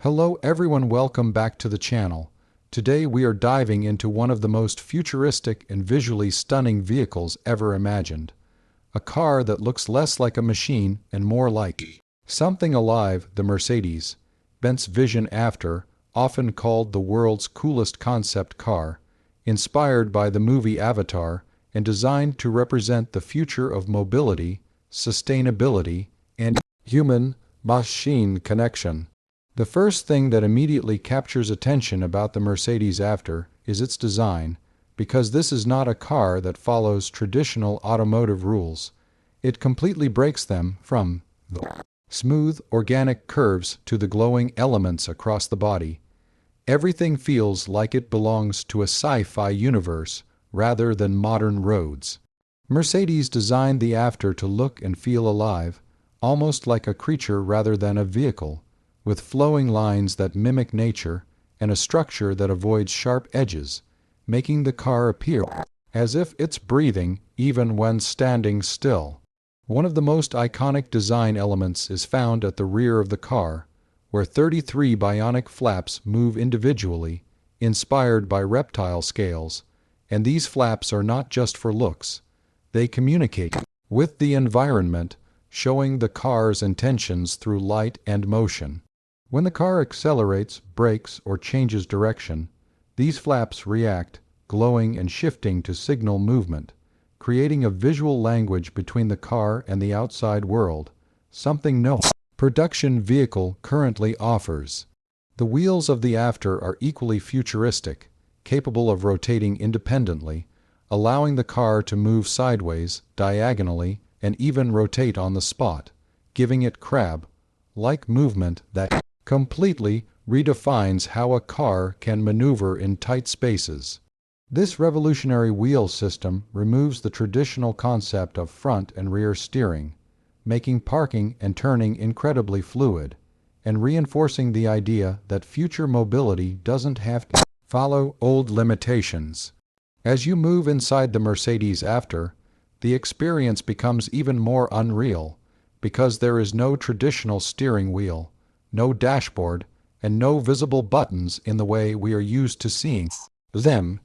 Hello everyone, welcome back to the channel. Today we are diving into one of the most futuristic and visually stunning vehicles ever imagined. A car that looks less like a machine and more like something alive, the Mercedes-Benz Vision AVTR, often called the world's coolest concept car, inspired by the movie Avatar and designed to represent the future of mobility, sustainability, and human-machine connection. The first thing that immediately captures attention about the Mercedes AVTR is its design, because this is not a car that follows traditional automotive rules. It completely breaks them, from the smooth, organic curves to the glowing elements across the body. Everything feels like it belongs to a sci-fi universe rather than modern roads. Mercedes designed the AVTR to look and feel alive, almost like a creature rather than a vehicle, with flowing lines that mimic nature and a structure that avoids sharp edges, making the car appear as if it's breathing even when standing still. One of the most iconic design elements is found at the rear of the car, where 33 bionic flaps move individually, inspired by reptile scales, and these flaps are not just for looks. They communicate with the environment, showing the car's intentions through light and motion. When the car accelerates, brakes, or changes direction, these flaps react, glowing and shifting to signal movement, creating a visual language between the car and the outside world, something no production vehicle currently offers. The wheels of the AVTR are equally futuristic, capable of rotating independently, allowing the car to move sideways, diagonally, and even rotate on the spot, giving it crab-like movement that completely redefines how a car can maneuver in tight spaces. This revolutionary wheel system removes the traditional concept of front and rear steering, making parking and turning incredibly fluid, and reinforcing the idea that future mobility doesn't have to follow old limitations. As you move inside the Mercedes AVTR, the experience becomes even more unreal, because there is no traditional steering wheel, no dashboard, and no visible buttons in the way we are used to seeing them.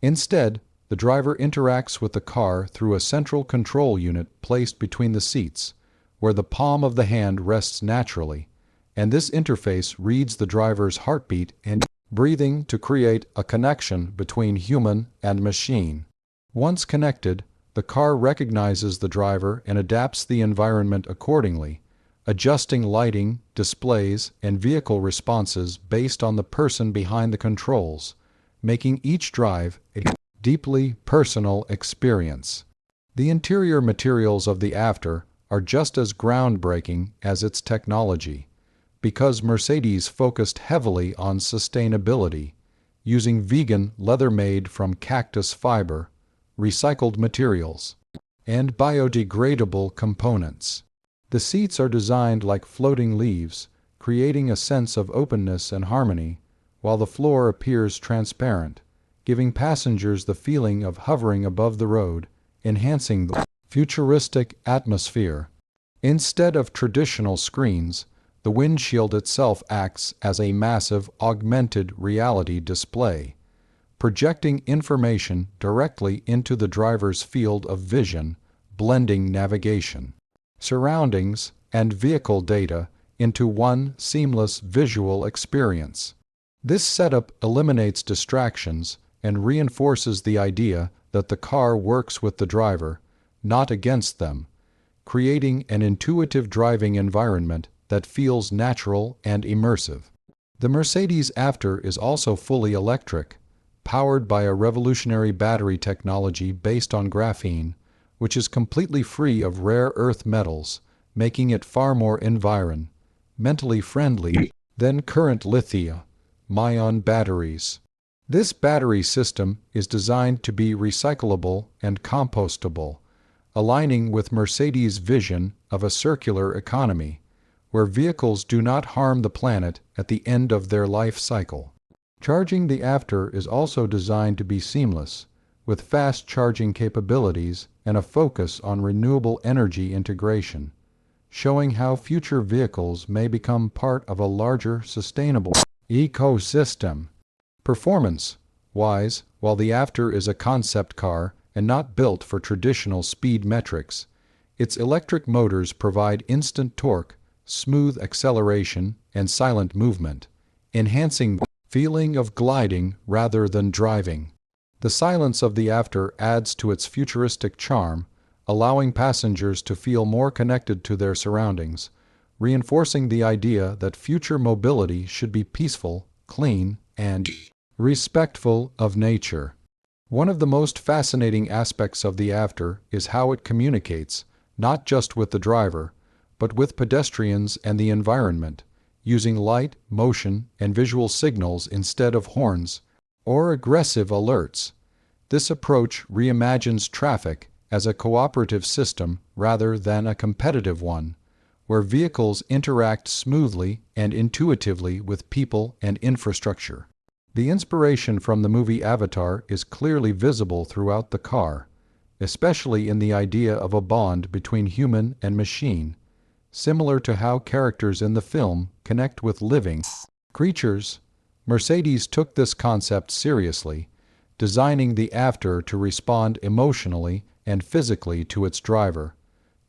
Instead, the driver interacts with the car through a central control unit placed between the seats, where the palm of the hand rests naturally, and this interface reads the driver's heartbeat and breathing to create a connection between human and machine. Once connected, the car recognizes the driver and adapts the environment accordingly, adjusting lighting, displays, and vehicle responses based on the person behind the controls, making each drive a deeply personal experience. The interior materials of the AVTR are just as groundbreaking as its technology, because Mercedes focused heavily on sustainability, using vegan leather made from cactus fiber, recycled materials, and biodegradable components. The seats are designed like floating leaves, creating a sense of openness and harmony, while the floor appears transparent, giving passengers the feeling of hovering above the road, enhancing the futuristic atmosphere. Instead of traditional screens, the windshield itself acts as a massive augmented reality display, projecting information directly into the driver's field of vision, blending navigation, surroundings, and vehicle data into one seamless visual experience. This setup eliminates distractions and reinforces the idea that the car works with the driver, not against them, creating an intuitive driving environment that feels natural and immersive. The Mercedes AVTR is also fully electric, powered by a revolutionary battery technology based on graphene, which is completely free of rare earth metals, making it far more environmentally friendly than current lithium-ion batteries. This battery system is designed to be recyclable and compostable, aligning with Mercedes' vision of a circular economy, where vehicles do not harm the planet at the end of their life cycle. Charging the AVTR is also designed to be seamless, with fast charging capabilities and a focus on renewable energy integration, showing how future vehicles may become part of a larger, sustainable ecosystem. Performance-wise, while the AVTR is a concept car and not built for traditional speed metrics, its electric motors provide instant torque, smooth acceleration, and silent movement, enhancing the feeling of gliding rather than driving. The silence of the AVTR adds to its futuristic charm, allowing passengers to feel more connected to their surroundings, reinforcing the idea that future mobility should be peaceful, clean, and respectful of nature. One of the most fascinating aspects of the AVTR is how it communicates, not just with the driver, but with pedestrians and the environment, using light, motion, and visual signals instead of horns or aggressive alerts. This approach reimagines traffic as a cooperative system rather than a competitive one, where vehicles interact smoothly and intuitively with people and infrastructure. The inspiration from the movie Avatar is clearly visible throughout the car, especially in the idea of a bond between human and machine, similar to how characters in the film connect with living creatures. Mercedes took this concept seriously, designing the AVTR to respond emotionally and physically to its driver,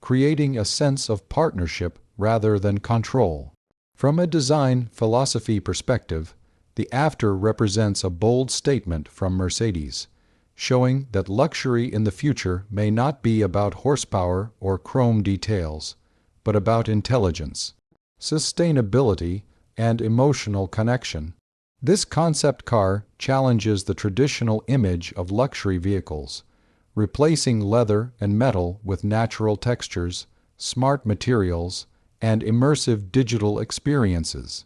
creating a sense of partnership rather than control. From a design philosophy perspective, the AVTR represents a bold statement from Mercedes, showing that luxury in the future may not be about horsepower or chrome details, but about intelligence, sustainability, and emotional connection. This concept car challenges the traditional image of luxury vehicles, replacing leather and metal with natural textures, smart materials, and immersive digital experiences.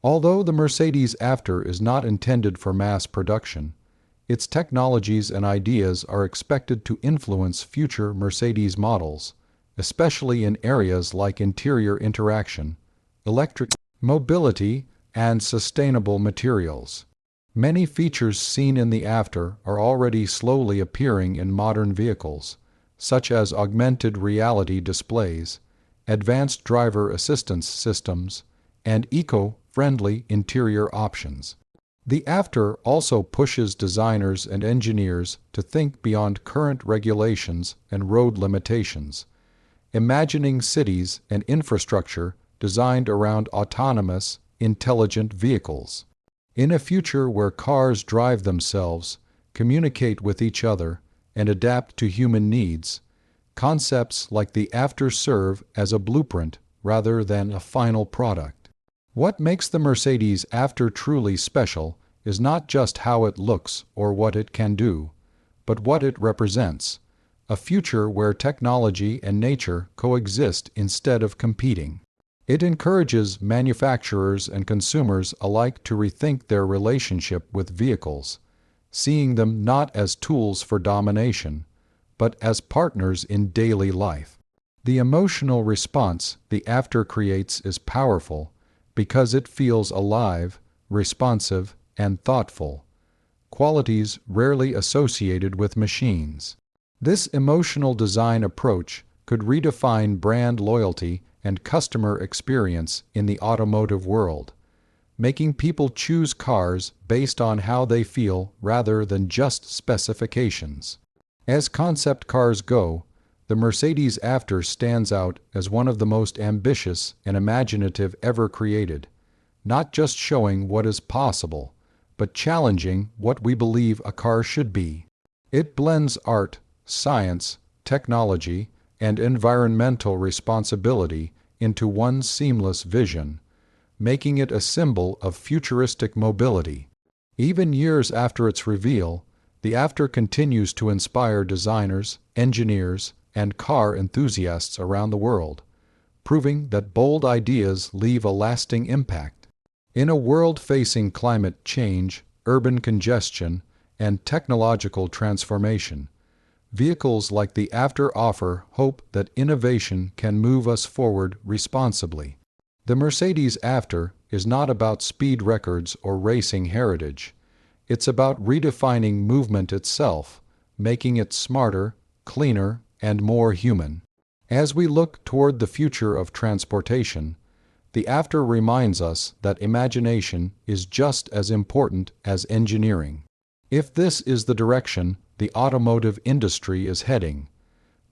Although the Mercedes AVTR is not intended for mass production, its technologies and ideas are expected to influence future Mercedes models, especially in areas like interior interaction, electric mobility, and sustainable materials. Many features seen in the AVTR are already slowly appearing in modern vehicles, such as augmented reality displays, advanced driver assistance systems, and eco-friendly interior options. The AVTR also pushes designers and engineers to think beyond current regulations and road limitations, imagining cities and infrastructure designed around autonomous, intelligent vehicles. In a future where cars drive themselves, communicate with each other, and adapt to human needs, concepts like the AVTR serve as a blueprint rather than a final product. What makes the Mercedes AVTR truly special is not just how it looks or what it can do, but what it represents: a future where technology and nature coexist instead of competing. It encourages manufacturers and consumers alike to rethink their relationship with vehicles, seeing them not as tools for domination, but as partners in daily life. The emotional response the AVTR creates is powerful because it feels alive, responsive, and thoughtful, qualities rarely associated with machines. This emotional design approach could redefine brand loyalty and customer experience in the automotive world, making people choose cars based on how they feel rather than just specifications. As concept cars go, the Mercedes AVTR stands out as one of the most ambitious and imaginative ever created, not just showing what is possible, but challenging what we believe a car should be. It blends art, science, technology, and environmental responsibility into one seamless vision, making it a symbol of futuristic mobility. Even years after its reveal, the AVTR continues to inspire designers, engineers, and car enthusiasts around the world, proving that bold ideas leave a lasting impact. In a world facing climate change, urban congestion, and technological transformation, vehicles like the AVTR offer hope that innovation can move us forward responsibly. The Mercedes AVTR is not about speed records or racing heritage. It's about redefining movement itself, making it smarter, cleaner, and more human. As we look toward the future of transportation, the AVTR reminds us that imagination is just as important as engineering. If this is the direction the automotive industry is heading,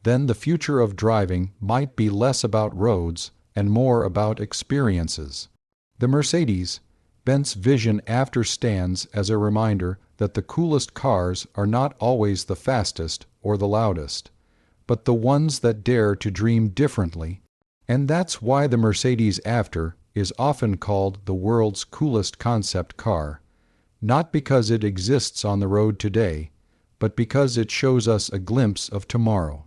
then the future of driving might be less about roads and more about experiences. The Mercedes-Benz Vision AVTR stands as a reminder that the coolest cars are not always the fastest or the loudest, but the ones that dare to dream differently. And that's why the Mercedes AVTR is often called the world's coolest concept car, not because it exists on the road today, but because it shows us a glimpse of tomorrow.